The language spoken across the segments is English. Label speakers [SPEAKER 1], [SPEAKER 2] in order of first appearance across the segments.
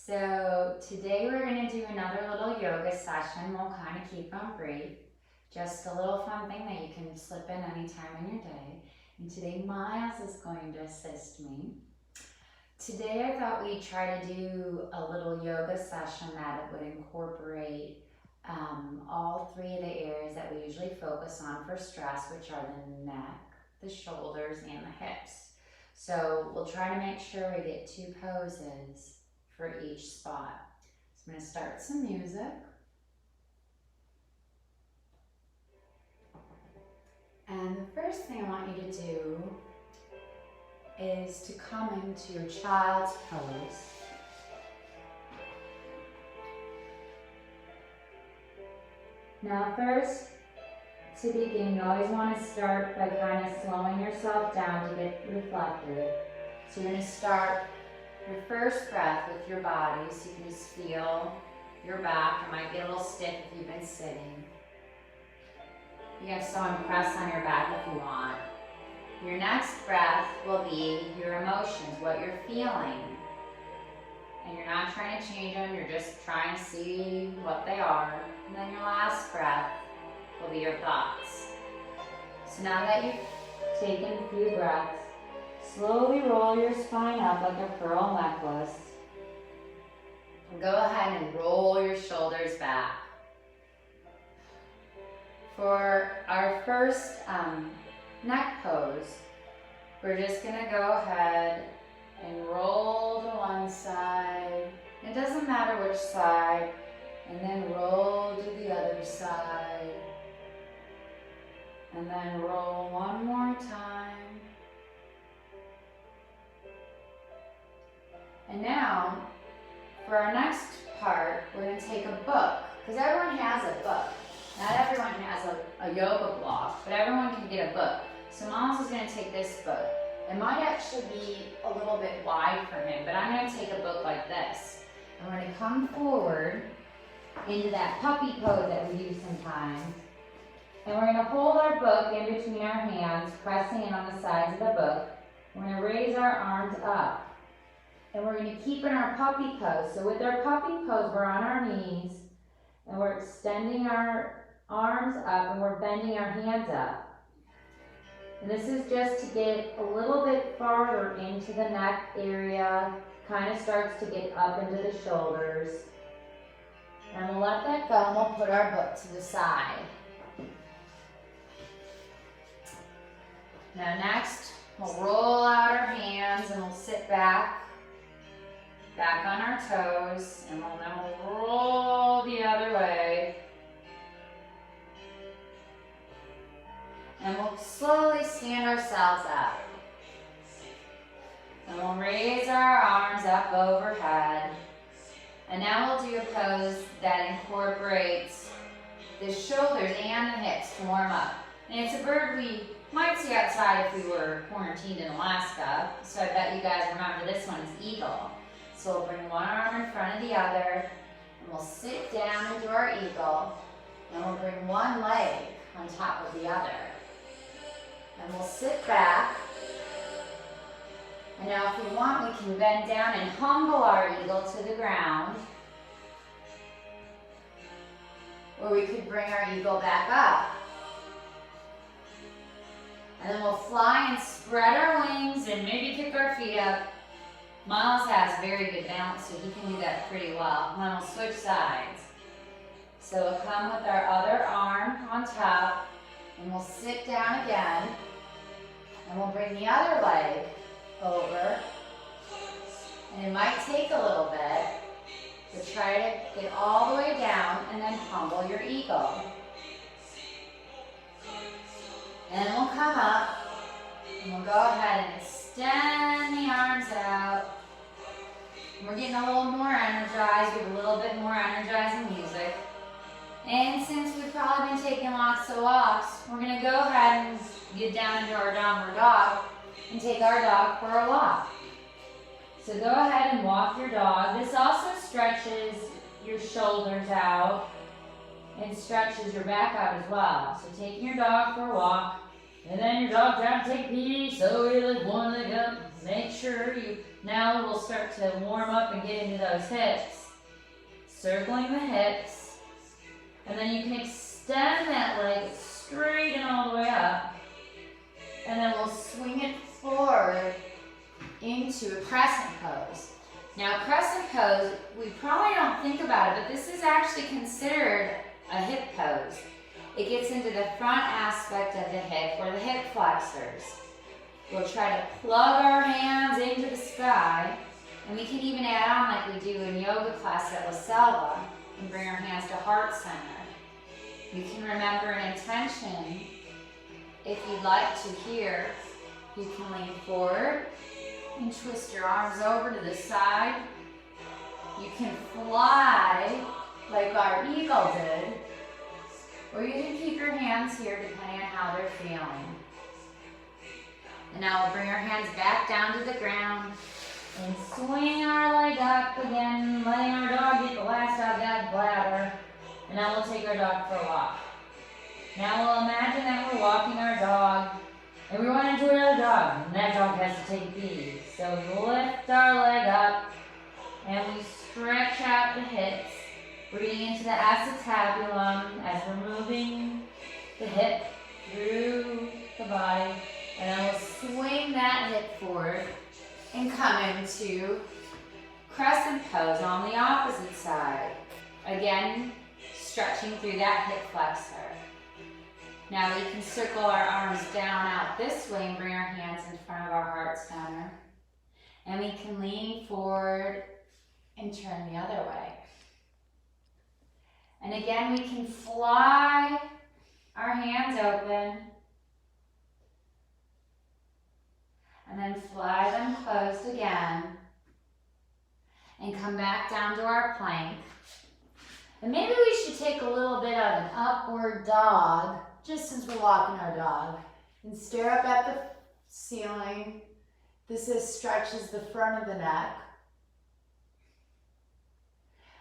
[SPEAKER 1] So today we're going to do another little yoga session. We'll kind of keep them brief. Just a little fun thing that you can slip in anytime in your day. And today Miles is going to assist me. Today I thought we'd try to do a little yoga session that would incorporate all three of the areas that we usually focus on for stress, which are the neck, the shoulders, and the hips. So we'll try to make sure we get 2 poses for each spot. So I'm going to start some music. And the first thing I want you to do is to come into your child's pose. Now first, to begin, you always want to start by kind of slowing yourself down to get reflected. So you're going to start your first breath with your body, so you can just feel your back. It might be a little stiff if you've been sitting. You can still press on your back if you want. Your next breath will be your emotions, what you're feeling. And you're not trying to change them, you're just trying to see what they are. And then your last breath will be your thoughts. So now that you've taken a few breaths, slowly roll your spine up like a pearl necklace. And go ahead and roll your shoulders back. For our first neck pose, we're just going to go ahead and roll to one side. It doesn't matter which side. And then roll to the other side. And then roll one more time. And now, for our next part, we're going to take a book, because everyone has a book. Not everyone has a yoga block, but everyone can get a book. So Miles is going to take this book. It might actually be a little bit wide for him, but I'm going to take a book like this. And we're going to come forward into that puppy pose that we do sometimes. And we're going to hold our book in between our hands, pressing in on the sides of the book. We're going to raise our arms up. And we're going to keep in our puppy pose. So with our puppy pose, we're on our knees, and we're extending our arms up, and we're bending our hands up. And this is just to get a little bit farther into the neck area, kind of starts to get up into the shoulders. And we'll let that go, and we'll put our book to the side. Now next, we'll roll out our hands, and we'll sit back on our toes, and then we'll roll the other way. And we'll slowly stand ourselves up. And we'll raise our arms up overhead. And now we'll do a pose that incorporates the shoulders and the hips to warm up. And it's a bird we might see outside if we were quarantined in Alaska. So I bet you guys remember this one is eagle. So we'll bring one arm in front of the other, and we'll sit down into our eagle, and we'll bring one leg on top of the other. And we'll sit back. And now if we want, we can bend down and humble our eagle to the ground. Or we could bring our eagle back up. And then we'll fly and spread our wings and maybe kick our feet up. Miles has very good balance, so he can do that pretty well. And then we'll switch sides. So we'll come with our other arm on top, and we'll sit down again. And we'll bring the other leg over. And it might take a little bit, but try to get all the way down and then humble your eagle. And then we'll come up, and we'll go ahead and extend the arms out. And we're getting a little more energized with a little bit more energizing music. And since we've probably been taking lots of walks, we're going to go ahead and get down into our downward dog and take our dog for a walk. So go ahead and walk your dog. This also stretches your shoulders out and stretches your back out as well. So taking your dog for a walk, and then your dog's trying to take pee, so you lift one leg up. Make sure you 2. Now we'll start to warm up and get into those hips. Circling the hips. And then you can extend that leg straight and all the way up. And then we'll swing it forward into a crescent pose. Now crescent pose, we probably don't think about it, but this is actually considered a hip pose. It gets into the front aspect of the hip, or the hip flexors. We'll try to plug our hands into the sky, and we can even add on like we do in yoga class at Selva, and bring our hands to heart center. You can remember an intention. If you'd like to here, you can lean forward and twist your arms over to the side. You can fly like our eagle did, or you can keep your hands here depending on how they're feeling. And now we'll bring our hands back down to the ground and swing our leg up again, letting our dog get the last out of that bladder. And now we'll take our dog for a walk. Now we'll imagine that we're walking our dog, and we want to enjoy our dog, and that dog has to take a pee. So we lift our leg up, and we stretch out the hips, breathing into the acetabulum as we're moving the hip through the body. And then we'll swing that hip forward and come into crescent pose on the opposite side. Again, stretching through that hip flexor. Now we can circle our arms down out this way and bring our hands in front of our heart center. And we can lean forward and turn the other way. And again, we can fly our hands open and then fly them closed again and come back down to our plank. And maybe we should take a little bit of an upward dog, just since we're walking our dog, and stare up at the ceiling. This stretches the front of the neck.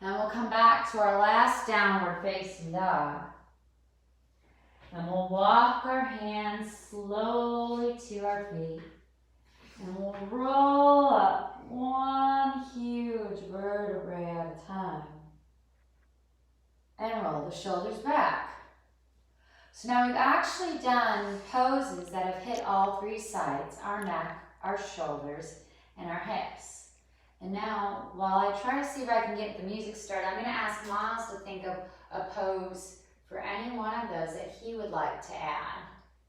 [SPEAKER 1] And we'll come back to our last downward facing dog. And we'll walk our hands slowly to our feet. And we'll roll up one huge vertebrae at a time. And roll the shoulders back. So now we've actually done poses that have hit all 3 sides, our neck, our shoulders, and our hips. And now, while I try to see if I can get the music started, I'm going to ask Miles to think of a pose for any one of those that he would like to add.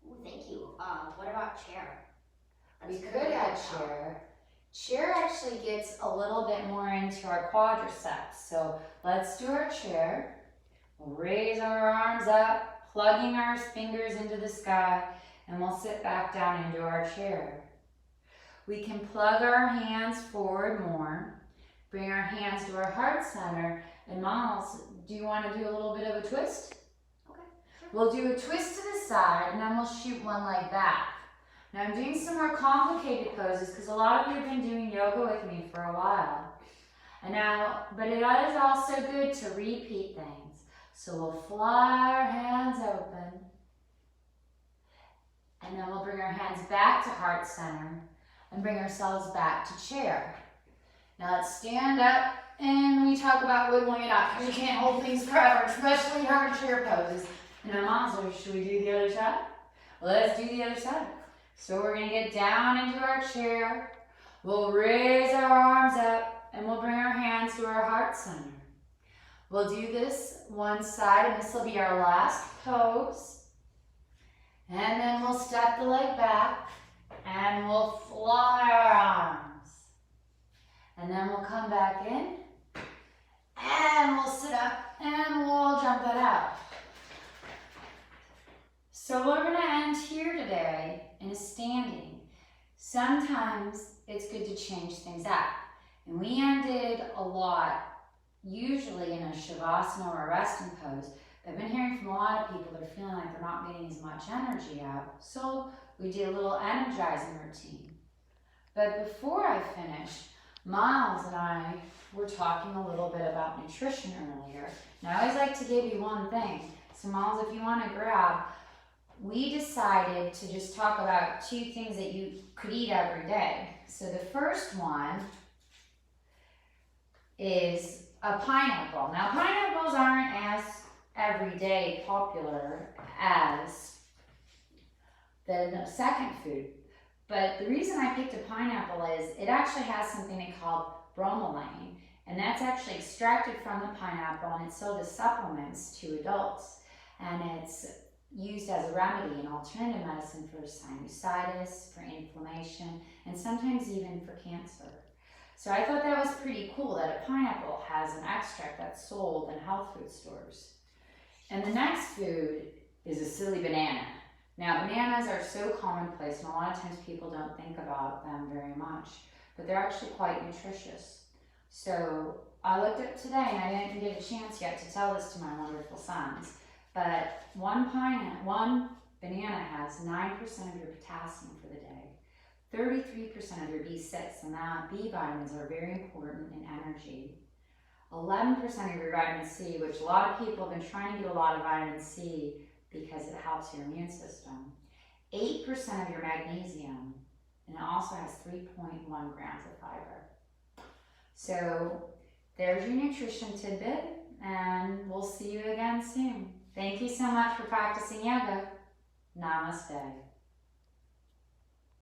[SPEAKER 2] Ooh, thank you. What about chair?
[SPEAKER 1] We could add chair. Chair actually gets a little bit more into our quadriceps. So let's do our chair. We'll raise our arms up, plugging our fingers into the sky, and we'll sit back down into our chair. We can plug our hands forward more, bring our hands to our heart center, and Miles, do you want to do a little bit of a twist?
[SPEAKER 2] Okay. Sure.
[SPEAKER 1] We'll do a twist to the side, and then we'll shoot one leg back. Now I'm doing some more complicated poses because a lot of you have been doing yoga with me for a while. But it is also good to repeat things. So we'll fly our hands open, and then we'll bring our hands back to heart center and bring ourselves back to chair. Now let's stand up, and we talk about wiggling it up because you can't hold things forever, especially hard chair poses. And now, Mom, should we do the other side? Let's do the other side. So we're going to get down into our chair. We'll raise our arms up, and we'll bring our hands to our heart center. We'll do this one side, and this will be our last pose. And then we'll step the leg back, and we'll fly our arms. And then we'll come back in, and we'll sit up, and we'll jump that out. So we're going to end here today in a standing. Sometimes it's good to change things up. And we ended a lot, usually in a shavasana or a resting pose. I've been hearing from a lot of people that are feeling like they're not getting as much energy out. So we did a little energizing routine. But before I finished, Miles and I were talking a little bit about nutrition earlier. And I always like to give you one thing. So Miles, if you want to grab we decided to just talk about 2 things that you could eat every day. So the first one is a pineapple. Now pineapples aren't as everyday popular as the second food, but the reason I picked a pineapple is it actually has something called bromelain, and that's actually extracted from the pineapple, and it's sold as supplements to adults, and it's used as a remedy in alternative medicine for sinusitis, for inflammation, and sometimes even for cancer. So I thought that was pretty cool that a pineapple has an extract that's sold in health food stores. And the next food is a silly banana. Now bananas are so commonplace, and a lot of times people don't think about them very much, but they're actually quite nutritious. So I looked up today, and I didn't get a chance yet to tell this to my wonderful sons, but one banana has 9% of your potassium for the day, 33% of your B6, and that B vitamins are very important in energy. 11% of your vitamin C, which a lot of people have been trying to get a lot of vitamin C because it helps your immune system. 8% of your magnesium, and it also has 3.1 grams of fiber. So there's your nutrition tidbit, and we'll see you again soon. Thank you so much for practicing yoga. Namaste.